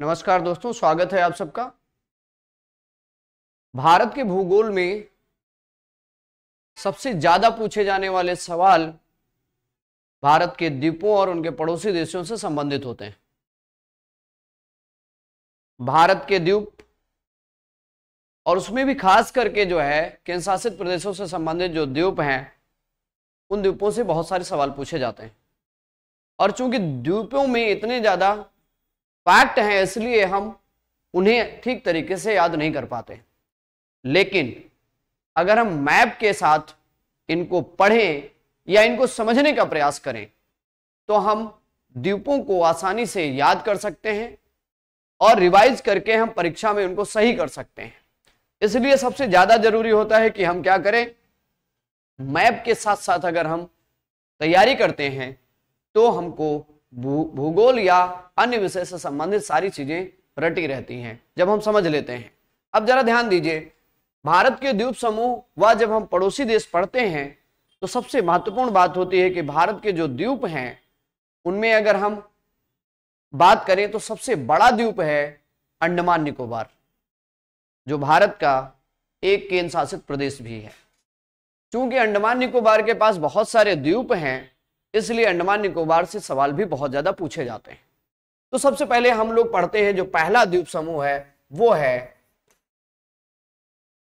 नमस्कार दोस्तों, स्वागत है आप सबका। भारत के भूगोल में सबसे ज्यादा पूछे जाने वाले सवाल भारत के द्वीपों और उनके पड़ोसी देशों से संबंधित होते हैं। भारत के द्वीप और उसमें भी खास करके जो है केंद्र शासित प्रदेशों से संबंधित जो द्वीप हैं, उन द्वीपों से बहुत सारे सवाल पूछे जाते हैं। और चूंकि द्वीपों में इतने ज्यादा फैक्ट हैं, इसलिए हम उन्हें ठीक तरीके से याद नहीं कर पाते। लेकिन अगर हम मैप के साथ इनको पढ़ें या इनको समझने का प्रयास करें तो हम द्वीपों को आसानी से याद कर सकते हैं और रिवाइज करके हम परीक्षा में उनको सही कर सकते हैं। इसलिए सबसे ज्यादा जरूरी होता है कि हम क्या करें, मैप के साथ साथ अगर हम तैयारी करते हैं तो हमको भूगोल या अन्य विषय से संबंधित सारी चीजें रटी रहती हैं जब हम समझ लेते हैं। अब जरा ध्यान दीजिए, भारत के द्वीप समूह व जब हम पड़ोसी देश पढ़ते हैं तो सबसे महत्वपूर्ण बात होती है कि भारत के जो द्वीप हैं उनमें अगर हम बात करें तो सबसे बड़ा द्वीप है अंडमान निकोबार, जो भारत का एक केंद्र शासित प्रदेश भी है। चूंकि अंडमान निकोबार के पास बहुत सारे द्वीप हैं, इसलिए अंडमान निकोबार से सवाल भी बहुत ज्यादा पूछे जाते हैं। तो सबसे पहले हम लोग पढ़ते हैं जो पहला द्वीप समूह है वो है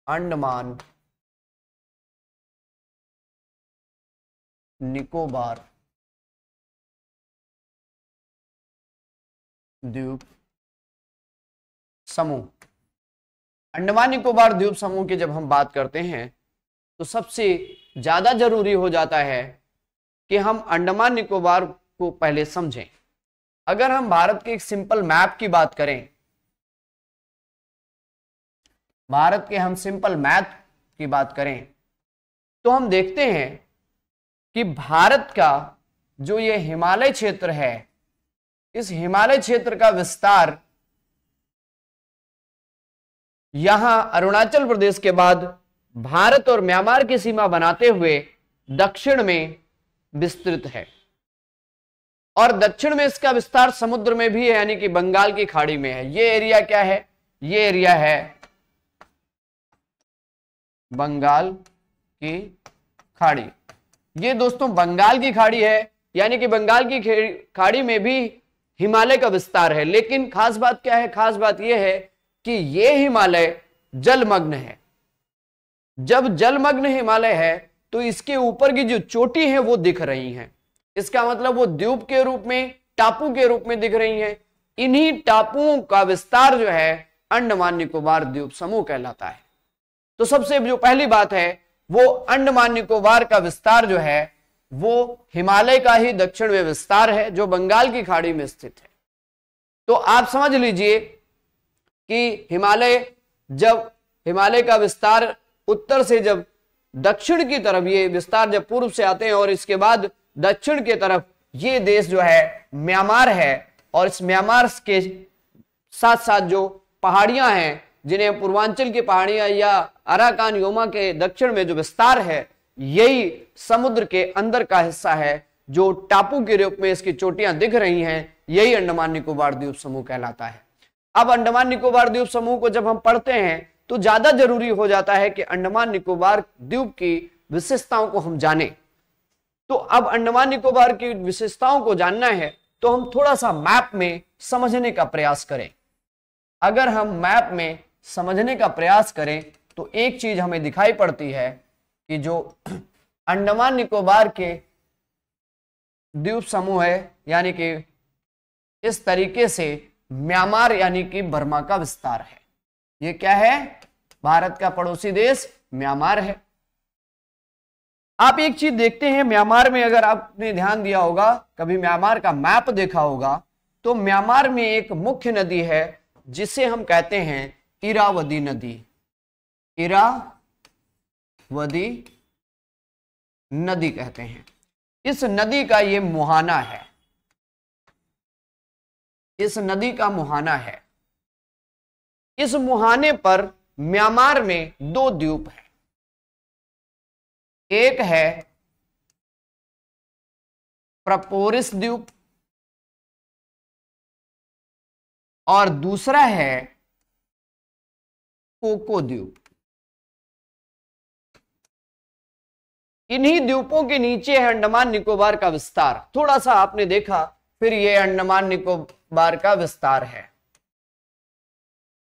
अंडमान निकोबार द्वीप समूह। अंडमान निकोबार द्वीप समूह की जब हम बात करते हैं तो सबसे ज्यादा जरूरी हो जाता है कि हम अंडमान निकोबार को पहले समझें। अगर हम भारत के एक सिंपल मैप की बात करें, भारत के हम सिंपल मैप की बात करें तो हम देखते हैं कि भारत का जो ये हिमालय क्षेत्र है, इस हिमालय क्षेत्र का विस्तार यहां अरुणाचल प्रदेश के बाद भारत और म्यांमार की सीमा बनाते हुए दक्षिण में विस्तृत है। और दक्षिण में इसका विस्तार समुद्र में भी है, यानी कि बंगाल की खाड़ी में है। ये एरिया क्या है? ये एरिया है बंगाल की खाड़ी। ये दोस्तों बंगाल की खाड़ी है, यानी कि बंगाल की खाड़ी में भी हिमालय का विस्तार है। लेकिन खास बात क्या है? खास बात यह है कि यह हिमालय जलमग्न है। जब जलमग्न हिमालय है तो इसके ऊपर की जो चोटी है वो दिख रही हैं। इसका मतलब वो द्वीप के रूप में, टापू के रूप में दिख रही हैं। इन्हीं टापुओं का विस्तार जो है अंडमान निकोबार द्वीप समूह कहलाता है। तो सबसे जो पहली बात है वो अंडमान निकोबार का विस्तार जो है वो हिमालय का ही दक्षिण में विस्तार है, जो बंगाल की खाड़ी में स्थित है। तो आप समझ लीजिए कि हिमालय का विस्तार उत्तर से जब दक्षिण की तरफ, ये विस्तार जब पूर्व से आते हैं और इसके बाद दक्षिण की तरफ ये देश जो है म्यांमार है, और इस म्यांमार के साथ साथ जो पहाड़ियां हैं जिन्हें पूर्वांचल की पहाड़ियां या अराकान योमा के दक्षिण में जो विस्तार है, यही समुद्र के अंदर का हिस्सा है जो टापू के रूप में इसकी चोटियां दिख रही हैं। यही अंडमान निकोबार द्वीप समूह कहलाता है। अब अंडमान निकोबार द्वीप समूह को जब हम पढ़ते हैं तो ज्यादा जरूरी हो जाता है कि अंडमान निकोबार द्वीप की विशेषताओं को हम जानें। तो अब अंडमान निकोबार की विशेषताओं को जानना है तो हम थोड़ा सा मैप में समझने का प्रयास करें। अगर हम मैप में समझने का प्रयास करें तो एक चीज हमें दिखाई पड़ती है कि जो अंडमान निकोबार के द्वीप समूह है, यानी कि इस तरीके से म्यांमार यानी कि बर्मा का विस्तार है। ये क्या है? भारत का पड़ोसी देश म्यांमार है। आप एक चीज देखते हैं, म्यांमार में अगर आपने ध्यान दिया होगा, कभी म्यांमार का मैप देखा होगा, तो म्यांमार में एक मुख्य नदी है जिसे हम कहते हैं इरावदी नदी। इरावदी नदी कहते हैं। इस नदी का ये मुहाना है, इस नदी का मुहाना है। इस मुहाने पर म्यांमार में दो द्वीप हैं। एक है प्रपोरिस द्वीप और दूसरा है कोको द्वीप। इन्हीं द्वीपों के नीचे है अंडमान निकोबार का विस्तार। थोड़ा सा आपने देखा, फिर ये अंडमान निकोबार का विस्तार है।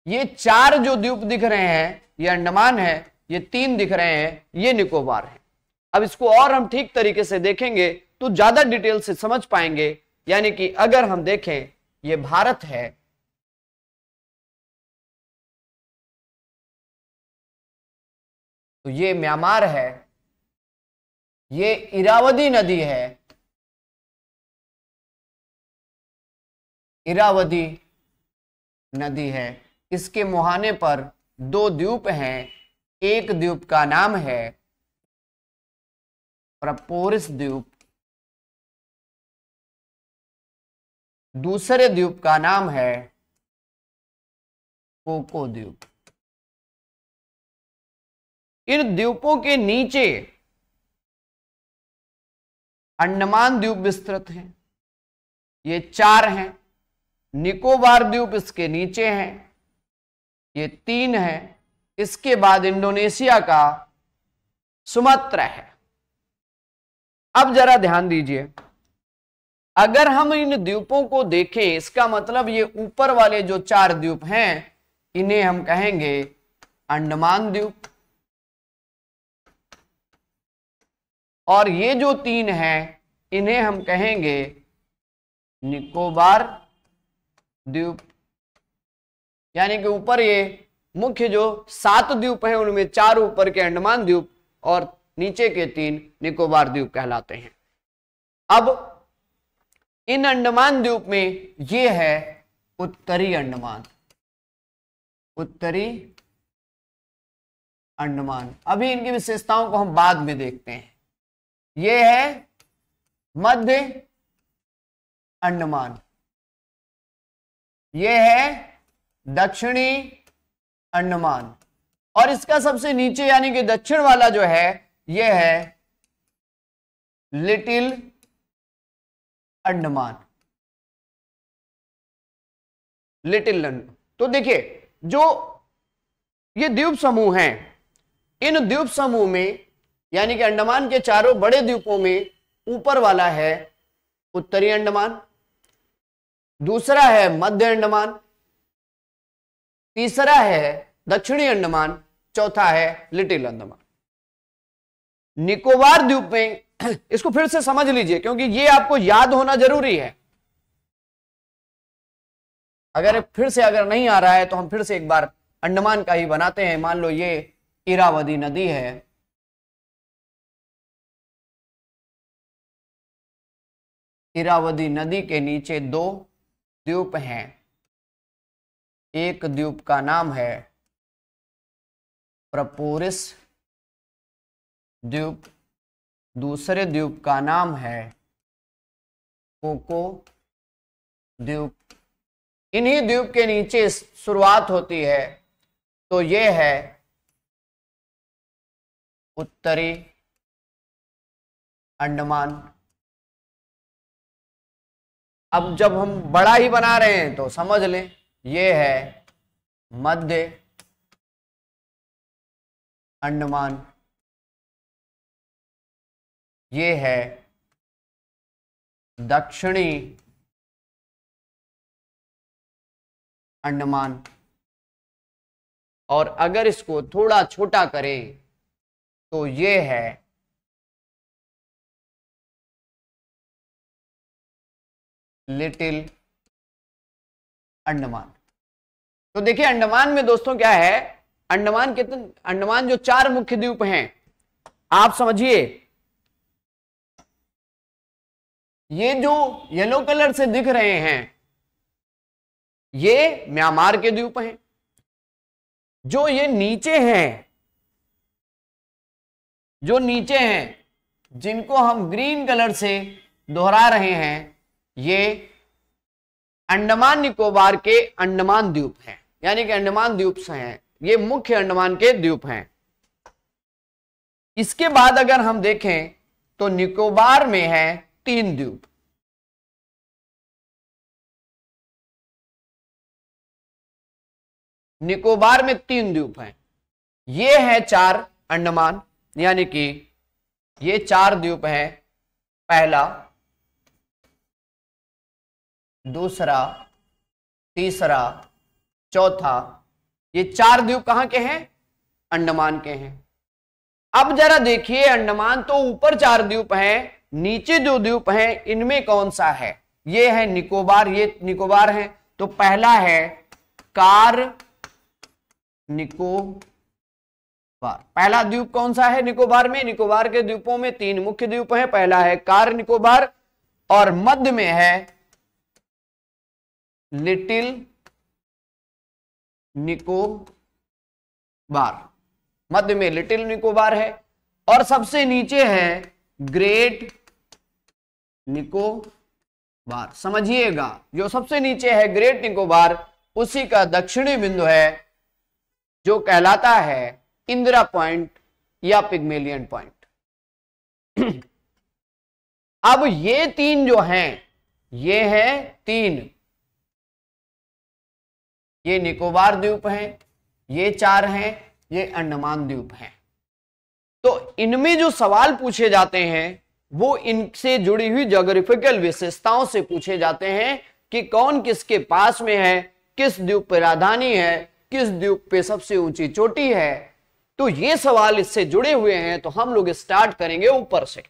ये 4 जो द्वीप दिख रहे हैं ये अंडमान है, ये 3 दिख रहे हैं ये निकोबार है। अब इसको और हम ठीक तरीके से देखेंगे तो ज्यादा डिटेल से समझ पाएंगे। यानी कि अगर हम देखें, ये भारत है, तो ये म्यांमार है, ये इरावदी नदी है, इरावदी नदी है। इसके मुहाने पर 2 द्वीप हैं। एक द्वीप का नाम है प्रपोरिस द्वीप, दूसरे द्वीप का नाम है कोको द्वीप। इन द्वीपों के नीचे अंडमान द्वीप विस्तृत हैं। ये 4 हैं। निकोबार द्वीप इसके नीचे हैं, ये 3 हैं। इसके बाद इंडोनेशिया का सुमात्रा है। अब जरा ध्यान दीजिए, अगर हम इन द्वीपों को देखें, इसका मतलब ये ऊपर वाले जो 4 द्वीप हैं इन्हें हम कहेंगे अंडमान द्वीप, और ये जो 3 हैं इन्हें हम कहेंगे निकोबार द्वीप। यानी कि ऊपर ये मुख्य जो 7 द्वीप हैं उनमें 4 ऊपर के अंडमान द्वीप और नीचे के 3 निकोबार द्वीप कहलाते हैं। अब इन अंडमान द्वीप में ये है उत्तरी अंडमान, उत्तरी अंडमान। अभी इनकी विशेषताओं को हम बाद में देखते हैं। ये है मध्य अंडमान, ये है दक्षिणी अंडमान, और इसका सबसे नीचे यानी कि दक्षिण वाला जो है ये है लिटिल अंडमान, लिटिल अंडमान। तो देखिए, जो ये द्वीप समूह हैं, इन द्वीप समूह में यानी कि अंडमान के चारों बड़े द्वीपों में ऊपर वाला है उत्तरी अंडमान, दूसरा है मध्य अंडमान, तीसरा है दक्षिणी अंडमान, चौथा है लिटिल अंडमान। निकोबार द्वीप में, इसको फिर से समझ लीजिए क्योंकि ये आपको याद होना जरूरी है। अगर नहीं आ रहा है तो हम फिर से एक बार अंडमान का ही बनाते हैं। मान लो ये इरावदी नदी है, इरावदी नदी के नीचे 2 द्वीप हैं। एक द्वीप का नाम है प्रपोरिस द्वीप, दूसरे द्वीप का नाम है कोको द्वीप। इन्हीं द्वीप के नीचे शुरुआत होती है, तो ये है उत्तरी अंडमान। अब जब हम बड़ा ही बना रहे हैं तो समझ लें, ये है मध्य अंडमान, ये है दक्षिणी अंडमान, और अगर इसको थोड़ा छोटा करें तो ये है लिटिल अंडमान। तो देखिए अंडमान में दोस्तों क्या है, अंडमान जो 4 मुख्य द्वीप हैं, आप समझिए ये जो येलो कलर से दिख रहे हैं ये म्यांमार के द्वीप हैं। जो ये नीचे हैं, जो नीचे हैं जिनको हम ग्रीन कलर से दोहरा रहे हैं, ये अंडमान निकोबार के अंडमान द्वीप हैं, यानी कि अंडमान द्वीप से हैं। ये मुख्य अंडमान के द्वीप हैं। इसके बाद अगर हम देखें तो निकोबार में है 3 द्वीप। निकोबार में 3 द्वीप हैं। ये है 4 अंडमान, यानी कि ये 4 द्वीप हैं, पहला, दूसरा, तीसरा, चौथा। ये 4 द्वीप कहां के हैं? अंडमान के हैं। अब जरा देखिए, अंडमान तो ऊपर 4 द्वीप हैं, नीचे जो द्वीप हैं इनमें कौन सा है? ये है निकोबार, ये निकोबार है। तो पहला है कार निकोबार। पहला द्वीप कौन सा है निकोबार में? निकोबार के द्वीपों में 3 मुख्य द्वीप हैं। पहला है कार निकोबार और मध्य में है लिटिल निकोबार। मध्य में लिटिल निकोबार है और सबसे नीचे है ग्रेट निकोबार। समझिएगा, जो सबसे नीचे है ग्रेट निकोबार, उसी का दक्षिणी बिंदु है जो कहलाता है इंदिरा पॉइंट या पिग्मेलियन पॉइंट। अब ये 3 जो हैं, ये है 3, ये निकोबार द्वीप हैं, ये 4 हैं, ये अंडमान द्वीप हैं। तो इनमें जो सवाल पूछे जाते हैं वो इनसे जुड़ी हुई ज्योग्राफिकल विशेषताओं से पूछे जाते हैं कि कौन किसके पास में है, किस द्वीप पर राजधानी है, किस द्वीप पे सबसे ऊंची चोटी है। तो ये सवाल इससे जुड़े हुए हैं। तो हम लोग स्टार्ट करेंगे ऊपर से।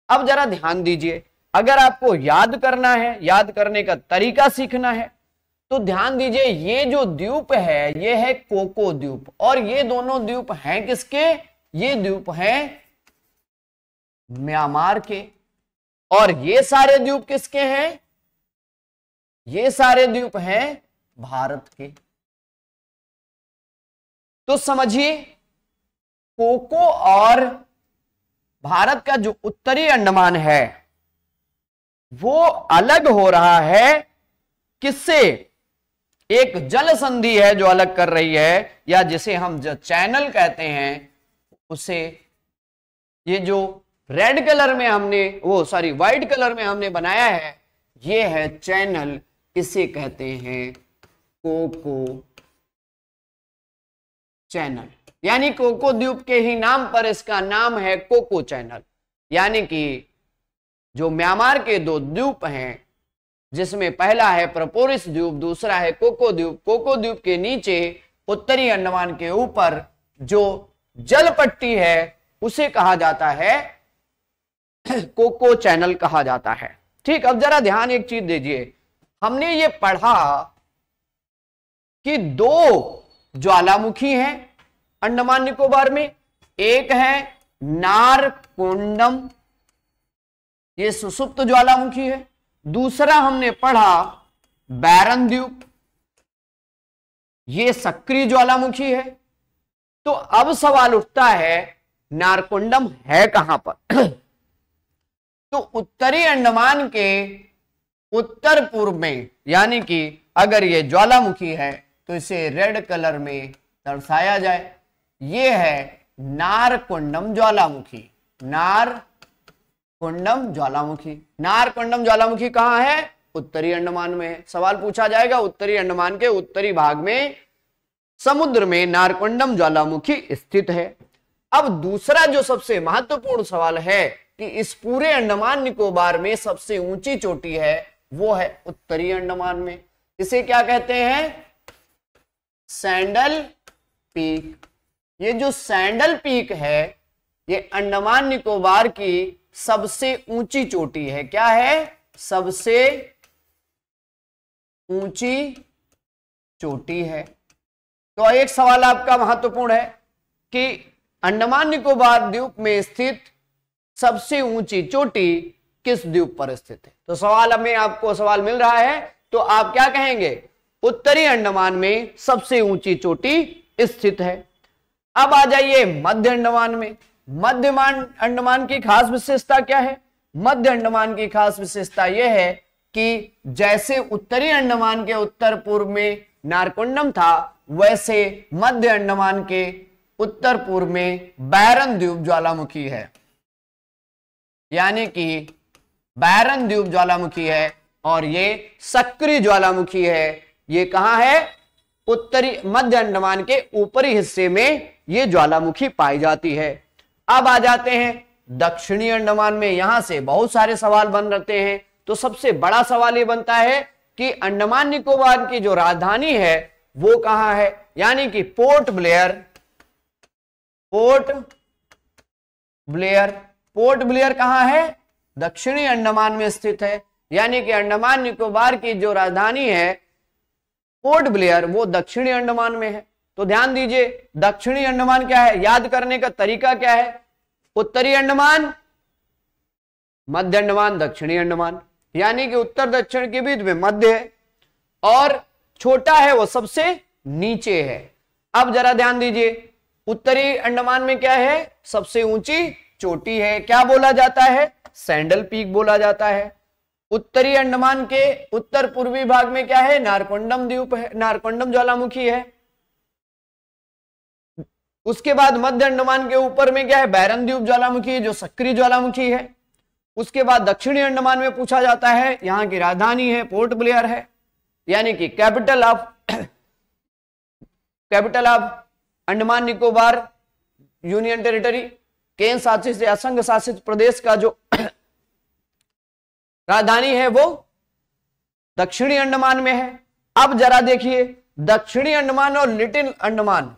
अब जरा ध्यान दीजिए, अगर आपको याद करना है, याद करने का तरीका सीखना है, तो ध्यान दीजिए, ये जो द्वीप है ये है कोको द्वीप, और ये दोनों द्वीप हैं किसके? ये द्वीप हैं म्यांमार के। और ये सारे द्वीप किसके हैं? ये सारे द्वीप हैं भारत के। तो समझिए, कोको और भारत का जो उत्तरी अंडमान है वो अलग हो रहा है किससे? एक जल संधि है जो अलग कर रही है, या जिसे हम जो चैनल कहते हैं उसे, ये जो रेड कलर में हमने व्हाइट कलर में हमने बनाया है, ये है चैनल। इसे कहते हैं कोको चैनल, यानी कोको द्वीप के ही नाम पर इसका नाम है कोको चैनल। यानी कि जो म्यांमार के 2 द्वीप हैं, जिसमें पहला है प्रपोरिस द्वीप, दूसरा है कोको द्वीप। कोको द्वीप के नीचे उत्तरी अंडमान के ऊपर जो जल पट्टी है उसे कहा जाता है कोको चैनल कहा जाता है। ठीक, अब जरा ध्यान एक चीज दीजिए, हमने ये पढ़ा कि 2 ज्वालामुखी हैं अंडमान निकोबार में। एक है नारकोंडम, ये सुसुप्त ज्वालामुखी है। दूसरा हमने पढ़ा बैरन द्वीप, ये सक्रिय ज्वालामुखी है। तो अब सवाल उठता है नारकोंडम है कहां पर? तो उत्तरी अंडमान के उत्तर पूर्व में, यानी कि अगर ये ज्वालामुखी है तो इसे रेड कलर में दर्शाया जाए, ये है नारकोंडम ज्वालामुखी। नारकोंडम ज्वालामुखी, नारकोंडम ज्वालामुखी कहां है? उत्तरी अंडमान में है। सवाल पूछा जाएगा, उत्तरी अंडमान के उत्तरी भाग में समुद्र में नारकोंडम ज्वालामुखी स्थित है। अब दूसरा जो सबसे महत्वपूर्ण सवाल है कि इस पूरे अंडमान निकोबार में सबसे ऊंची चोटी है, वो है उत्तरी अंडमान में। इसे क्या कहते हैं? Sandal peak. ये जो सैंडल पीक है, ये अंडमान निकोबार की सबसे ऊंची चोटी है। क्या है? सबसे ऊंची चोटी है। तो एक सवाल आपका महत्वपूर्ण है कि अंडमान निकोबार द्वीप में स्थित सबसे ऊंची चोटी किस द्वीप पर स्थित है? तो सवाल में आपको सवाल मिल रहा है, तो आप क्या कहेंगे? उत्तरी अंडमान में सबसे ऊंची चोटी स्थित है। अब आ जाइए मध्य अंडमान में। मध्य अंडमान की खास विशेषता क्या है? मध्य अंडमान की खास विशेषता यह है कि जैसे उत्तरी अंडमान के उत्तर पूर्व में नारकोंडम था, वैसे मध्य अंडमान के उत्तर पूर्व में बैरन द्वीप ज्वालामुखी है। यानी कि बैरन द्वीप ज्वालामुखी है और ये सक्रिय ज्वालामुखी है। ये कहां है? उत्तरी मध्य अंडमान के ऊपरी हिस्से में ये ज्वालामुखी पाई जाती है। अब आ जाते हैं दक्षिणी अंडमान में। यहां से बहुत सारे सवाल बन रहते हैं। तो सबसे बड़ा सवाल ये बनता है कि अंडमान निकोबार की जो राजधानी है वो कहां है, यानी कि पोर्ट ब्लेयर। पोर्ट ब्लेयर कहां है? दक्षिणी अंडमान में स्थित है। यानी कि अंडमान निकोबार की जो राजधानी है पोर्ट ब्लेयर वो दक्षिणी अंडमान में है। तो ध्यान दीजिए, दक्षिणी अंडमान क्या है, याद करने का तरीका क्या है? उत्तरी अंडमान, मध्य अंडमान, दक्षिणी अंडमान, यानी कि उत्तर दक्षिण के बीच में मध्य है और छोटा है वो सबसे नीचे है। अब जरा ध्यान दीजिए, उत्तरी अंडमान में क्या है? सबसे ऊंची चोटी है, क्या बोला जाता है? सैंडल पीक बोला जाता है। उत्तरी अंडमान के उत्तर पूर्वी भाग में क्या है? नारकोंडम द्वीप है, नारकोंडम ज्वालामुखी है। उसके बाद मध्य अंडमान के ऊपर में क्या है? बैरन द्वीप ज्वालामुखी जो सक्रिय ज्वालामुखी है। उसके बाद दक्षिणी अंडमान में पूछा जाता है, यहां की राजधानी है पोर्ट ब्लेयर है, यानी कि capital of Andaman Nicobar union territory, केंद्र शासित या संघ शासित प्रदेश का जो राजधानी है वो दक्षिणी अंडमान में है। अब जरा देखिए, दक्षिणी अंडमान और लिटिल अंडमान,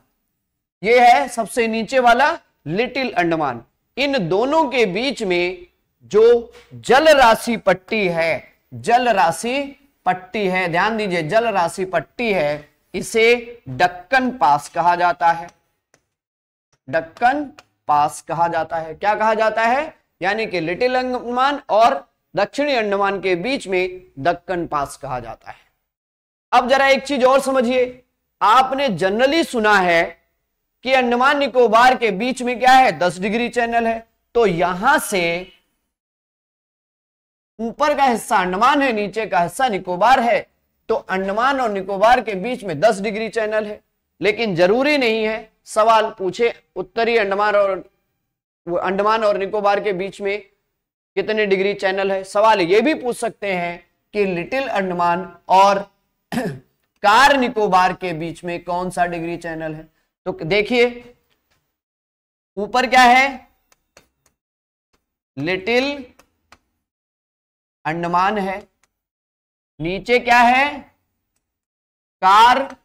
ये है सबसे नीचे वाला लिटिल अंडमान। इन दोनों के बीच में जो जल राशि पट्टी है, जल राशि पट्टी है, ध्यान दीजिए, जल राशि पट्टी है, इसे दक्कन पास कहा जाता है। दक्कन पास कहा जाता है। क्या कहा जाता है? यानी कि लिटिल अंडमान और दक्षिणी अंडमान के बीच में दक्कन पास कहा जाता है। अब जरा एक चीज और समझिए, आपने जनरली सुना है कि अंडमान निकोबार के बीच में क्या है? 10 डिग्री चैनल है। तो यहां से ऊपर का हिस्सा अंडमान है, नीचे का हिस्सा निकोबार है, तो अंडमान और निकोबार के बीच में 10 डिग्री चैनल है। लेकिन जरूरी नहीं है। सवाल पूछे उत्तरी अंडमान और निकोबार के बीच में कितने डिग्री चैनल है, सवाल ये भी पूछ सकते हैं कि लिटिल अंडमान और कार निकोबार के बीच में कौन सा डिग्री चैनल है। तो देखिए, ऊपर क्या है? लिटिल अंडमान है, नीचे क्या है? कार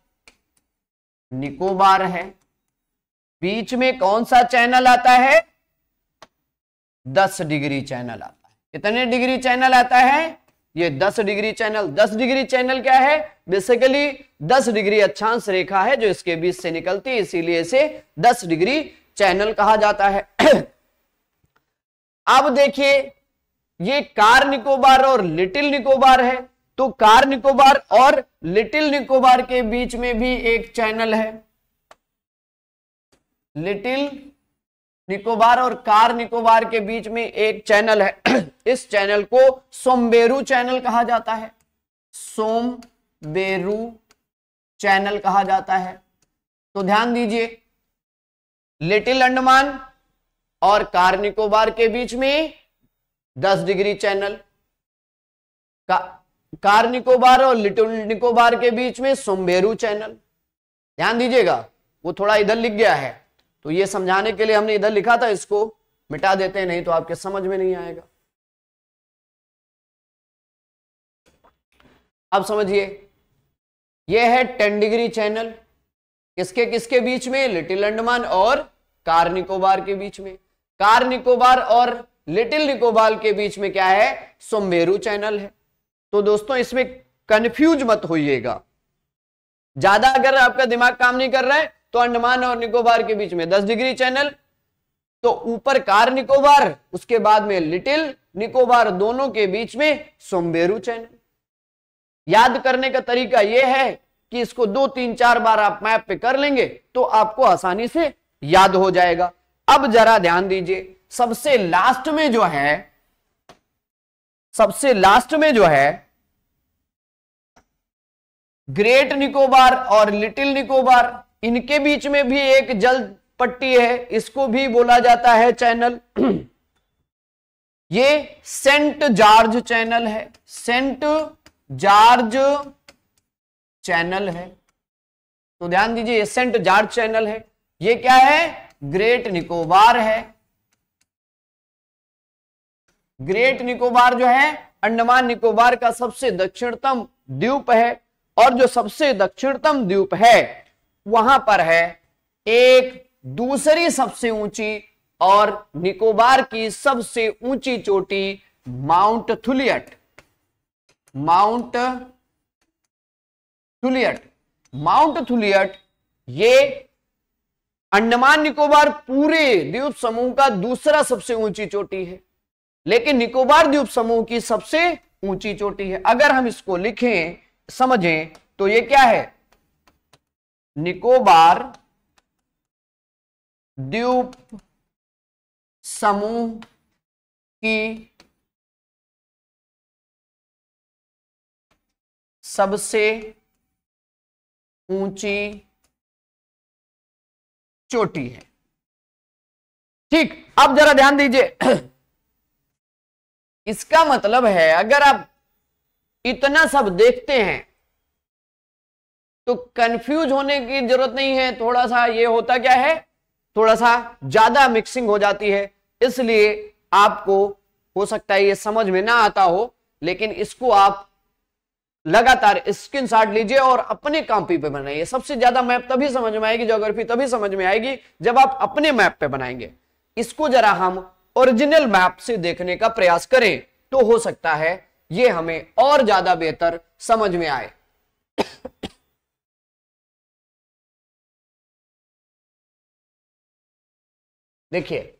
निकोबार है, बीच में कौन सा चैनल आता है? 10 डिग्री चैनल आता है। कितने डिग्री चैनल आता है? ये 10 डिग्री चैनल। 10 डिग्री चैनल क्या है? बेसिकली 10 डिग्री अक्षांश रेखा है जो इसके बीच से निकलती है, इसीलिए इसे 10 डिग्री चैनल कहा जाता है। अब देखिए, ये कार निकोबार और लिटिल निकोबार है, तो कार निकोबार और लिटिल निकोबार के बीच में भी एक चैनल है। लिटिल निकोबार और कार निकोबार के बीच में एक चैनल है। इस चैनल को सोमबेरू चैनल कहा जाता है। सोमबेरू चैनल कहा जाता है। तो ध्यान दीजिए, लिटिल अंडमान और कार निकोबार के बीच में 10 डिग्री चैनल, कार निकोबार और लिटिल निकोबार के बीच में सोमबेरू चैनल। ध्यान दीजिएगा, वो थोड़ा इधर लिख गया है, तो ये समझाने के लिए हमने इधर लिखा था, इसको मिटा देते हैं, नहीं तो आपके समझ में नहीं आएगा। अब समझिए, यह है 10 डिग्री चैनल, किसके किसके बीच में? लिटिल अंडमान और कार निकोबार के बीच में। कार निकोबार और लिटिल निकोबार के बीच में क्या है? सोमबेरू चैनल है। तो दोस्तों, इसमें कंफ्यूज मत होइएगा। ज्यादा अगर आपका दिमाग काम नहीं कर रहा है तो अंडमान और निकोबार के बीच में 10 डिग्री चैनल, तो ऊपर कार निकोबार, उसके बाद में लिटिल निकोबार, दोनों के बीच में सोमबेरू चैनल। याद करने का तरीका यह है कि इसको 2, 3, 4 बार आप मैप पे कर लेंगे तो आपको आसानी से याद हो जाएगा। अब जरा ध्यान दीजिए, सबसे लास्ट में जो है ग्रेट निकोबार और लिटिल निकोबार, इनके बीच में भी एक जल पट्टी है, इसको भी बोला जाता है चैनल। ये सेंट जॉर्ज चैनल है, सेंट जॉर्ज चैनल है। तो ध्यान दीजिए, ये सेंट जॉर्ज चैनल है, ये क्या है, ग्रेट निकोबार है। ग्रेट निकोबार जो है अंडमान निकोबार का सबसे दक्षिणतम द्वीप है, और जो सबसे दक्षिणतम द्वीप है वहां पर है एक दूसरी सबसे ऊंची और निकोबार की सबसे ऊंची चोटी माउंट थुलियट। माउंट थुलियट, माउंट थुलियट ये अंडमान निकोबार पूरे द्वीप समूह का दूसरा सबसे ऊंची चोटी है, लेकिन निकोबार द्वीप समूह की सबसे ऊंची चोटी है। अगर हम इसको लिखें, समझें, तो ये क्या है, निकोबार द्वीप समूह की सबसे ऊंची चोटी है। ठीक, अब जरा ध्यान दीजिए, इसका मतलब है अगर आप इतना सब देखते हैं तो कंफ्यूज होने की जरूरत नहीं है। थोड़ा सा ये होता क्या है, थोड़ा सा ज्यादा मिक्सिंग हो जाती है, इसलिए आपको हो सकता है ये समझ में ना आता हो, लेकिन इसको आप लगातार स्क्रीनशॉट लीजिए और अपने कॉपी पे बनाइए। सबसे ज्यादा मैप तभी समझ में आएगी, ज्योग्राफी तभी समझ में आएगी जब आप अपने मैप पे बनाएंगे। इसको जरा हम ओरिजिनल मैप से देखने का प्रयास करें तो हो सकता है ये हमें और ज्यादा बेहतर समझ में आए। देखिए,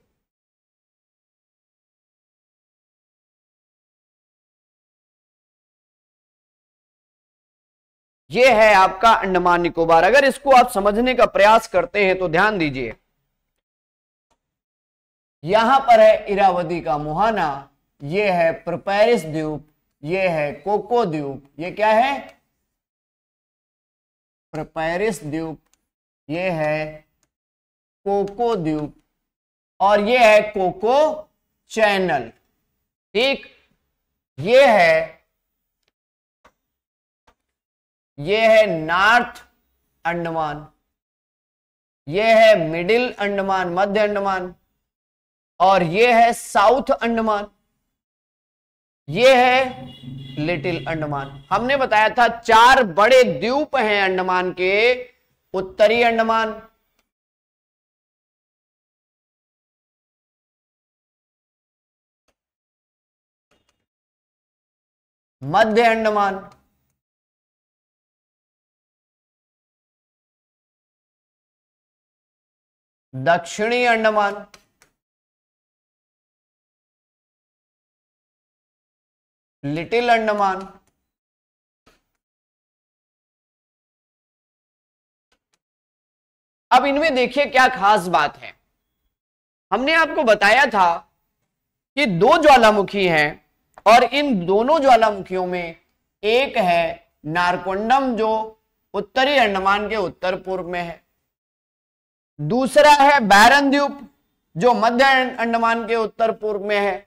ये है आपका अंडमान निकोबार। अगर इसको आप समझने का प्रयास करते हैं तो ध्यान दीजिए, यहां पर है इरावती का मुहाना, ये है प्रोपेरिस द्वीप, ये है कोको द्वीप, ये क्या है, प्रोपेरिस द्वीप, ये है कोको द्वीप, और ये है कोको चैनल। ठीक, ये है नॉर्थ अंडमान, ये है मिडिल अंडमान, मध्य अंडमान, और ये है साउथ अंडमान, ये है लिटिल अंडमान। हमने बताया था 4 बड़े द्वीप हैं अंडमान के, उत्तरी अंडमान, मध्य अंडमान, दक्षिणी अंडमान, लिटिल अंडमान, अब इनमें देखिए क्या खास बात है। हमने आपको बताया था कि 2 ज्वालामुखी हैं, और इन दोनों ज्वालामुखियों में एक है नारकोंडम जो उत्तरी अंडमान के उत्तर पूर्व में है, दूसरा है बैरन द्वीप जो मध्य अंडमान के उत्तर पूर्व में है।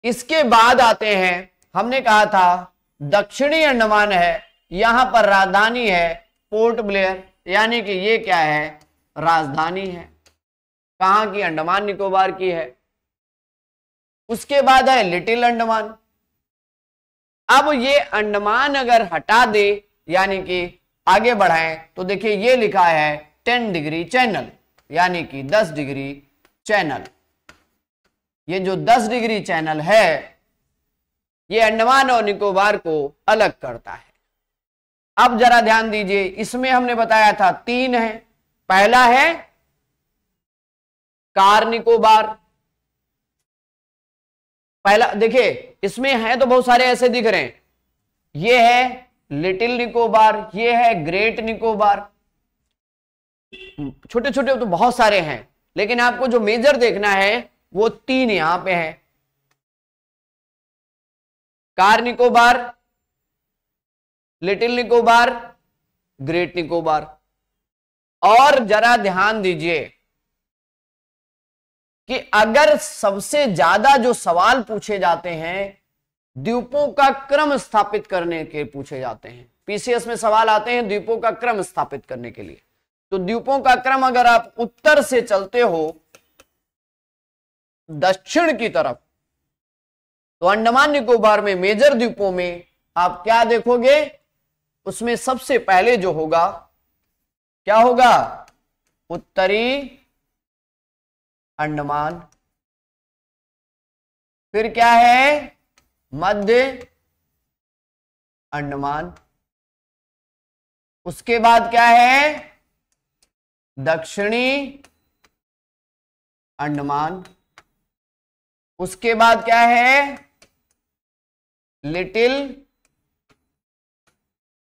इसके बाद आते हैं, हमने कहा था दक्षिणी अंडमान है, यहां पर राजधानी है पोर्ट ब्लेयर, यानी कि ये क्या है, राजधानी है, कहां की, अंडमान निकोबार की है। उसके बाद है लिटिल अंडमान। अब ये अंडमान अगर हटा दे, यानी कि आगे बढ़ाएं, तो देखिए ये लिखा है 10 डिग्री चैनल, यानी कि 10 डिग्री चैनल। ये जो 10 डिग्री चैनल है ये अंडमान और निकोबार को अलग करता है। अब जरा ध्यान दीजिए, इसमें हमने बताया था 3 है। पहला है कार निकोबार, पहला देखिए इसमें है तो बहुत सारे ऐसे दिख रहे हैं, ये है लिटिल निकोबार, ये है ग्रेट निकोबार, छोटे छोटे तो बहुत सारे हैं, लेकिन आपको जो मेजर देखना है वो 3 यहां पे है, car Nicobar, little Nicobar, great Nicobar. और जरा ध्यान दीजिए कि अगर सबसे ज्यादा जो सवाल पूछे जाते हैं द्वीपों का क्रम स्थापित करने के पूछे जाते हैं, पीसीएस में सवाल आते हैं द्वीपों का क्रम स्थापित करने के लिए। तो द्वीपों का क्रम अगर आप उत्तर से चलते हो दक्षिण की तरफ, तो अंडमान निकोबार में मेजर द्वीपों में आप क्या देखोगे, उसमें सबसे पहले जो होगा क्या होगा, उत्तरी अंडमान, फिर क्या है मध्य अंडमान, उसके बाद क्या है दक्षिणी अंडमान, उसके बाद क्या है लिटिल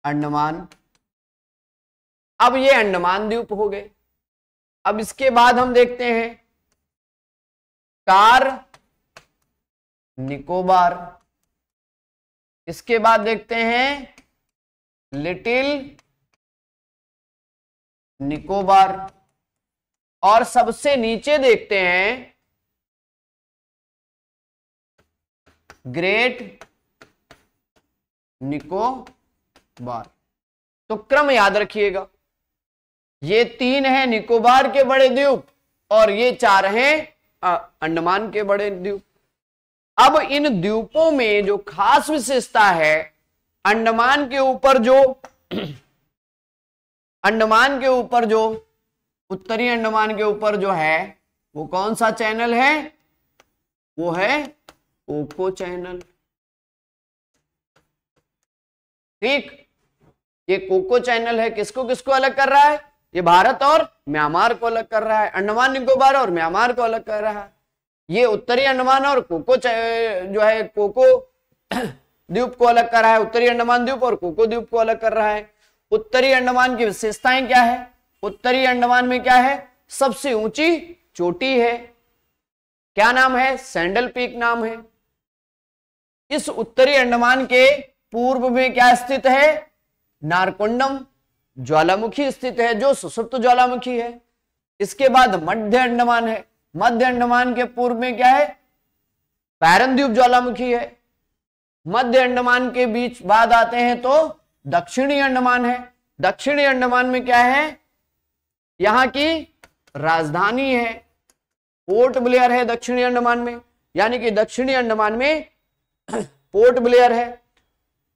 अंडमान। अब ये अंडमान द्वीप हो गए। अब इसके बाद हम देखते हैं कार निकोबार, इसके बाद देखते हैं लिटिल निकोबार, और सबसे नीचे देखते हैं ग्रेट निकोबार। तो क्रम याद रखिएगा, ये 3 हैं निकोबार के बड़े द्वीप और ये 4 हैं अंडमान के बड़े द्वीप। अब इन द्वीपों में जो खास विशेषता है, अंडमान के ऊपर जो उत्तरी अंडमान के ऊपर जो है वो कौन सा चैनल है, वो है कोको चैनल। ठीक, ये कोको चैनल है, किसको किसको अलग कर रहा है, ये भारत और म्यांमार को अलग कर रहा है, अंडमान निकोबार और म्यांमार को अलग कर रहा है। ये उत्तरी अंडमान और कोको जो है कोको द्वीप को अलग कर रहा है, उत्तरी अंडमान द्वीप और कोको द्वीप को अलग कर रहा है। उत्तरी अंडमान की विशेषताएं क्या है, उत्तरी अंडमान में क्या है, सबसे ऊंची चोटी है, क्या नाम है, सैंडल पीक नाम है। इस उत्तरी अंडमान के पूर्व में क्या स्थित है, नारकोंडम ज्वालामुखी स्थित है जो सुषुप्त ज्वालामुखी है। इसके बाद मध्य अंडमान है, मध्य अंडमान के पूर्व में क्या है, पैरनद्वीप ज्वालामुखी है। मध्य अंडमान के बीच बाद आते हैं तो दक्षिणी अंडमान है। दक्षिणी अंडमान में क्या है, यहां की राजधानी है, पोर्ट ब्लेयर है दक्षिणी अंडमान में, यानी कि दक्षिणी अंडमान में पोर्ट ब्लेयर है।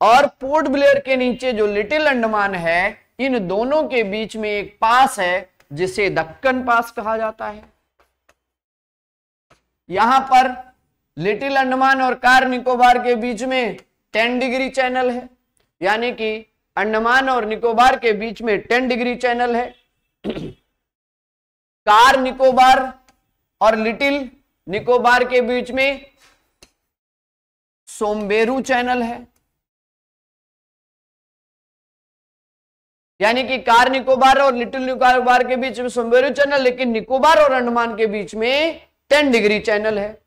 और पोर्ट ब्लेयर के नीचे जो लिटिल अंडमान है, इन दोनों के बीच में एक पास है जिसे दक्कन पास कहा जाता है। यहां पर लिटिल अंडमान और कार निकोबार के बीच में 10 डिग्री चैनल है, यानी कि अंडमान और निकोबार के बीच में 10 डिग्री चैनल है। कार निकोबार और लिटिल निकोबार के बीच में सोमबेरू चैनल है, यानी कि कार निकोबार और लिटिल निकोबार के बीच में सोमबेरू चैनल, लेकिन निकोबार और अंडमान के बीच में 10 डिग्री चैनल है।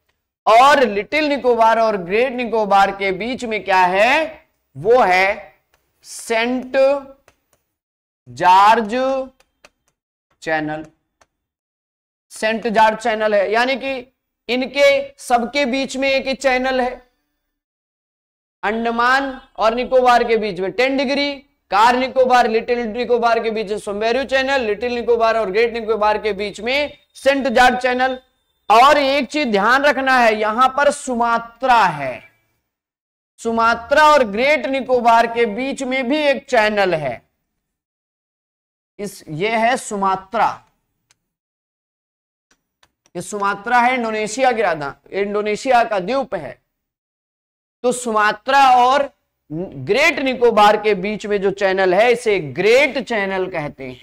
और लिटिल निकोबार और ग्रेट निकोबार के बीच में क्या है, वो है Saint George channel, Saint George channel है, यानी कि इनके सबके बीच में एक ही चैनल है। अंडमान और निकोबार के बीच में 10 degree, car Nicobar little Nicobar के बीच में सोमबेरू चैनल, लिटिल निकोबार और ग्रेट निकोबार के बीच में सेंट जॉर्ज चैनल। और एक चीज ध्यान रखना है, यहां पर सुमात्रा है, सुमात्रा और ग्रेट निकोबार के बीच में भी एक चैनल है। ये है सुमात्रा, ये सुमात्रा है इंडोनेशिया की राजधानी, इंडोनेशिया का द्वीप है। तो सुमात्रा और ग्रेट निकोबार के बीच में जो चैनल है, इसे ग्रेट चैनल कहते हैं।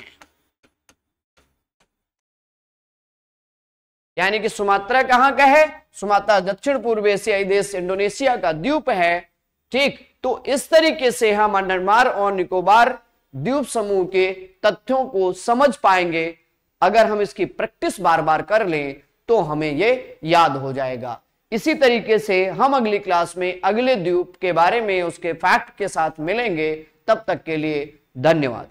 यानी कि सुमात्रा कहां का है, सुमात्रा दक्षिण पूर्व एशियाई देश इंडोनेशिया का द्वीप है। ठीक, तो इस तरीके से हम अंडमान और निकोबार द्वीप समूह के तथ्यों को समझ पाएंगे। अगर हम इसकी प्रैक्टिस बार बार कर लें तो हमें ये याद हो जाएगा। इसी तरीके से हम अगली क्लास में अगले द्वीप के बारे में उसके फैक्ट के साथ मिलेंगे। तब तक के लिए धन्यवाद।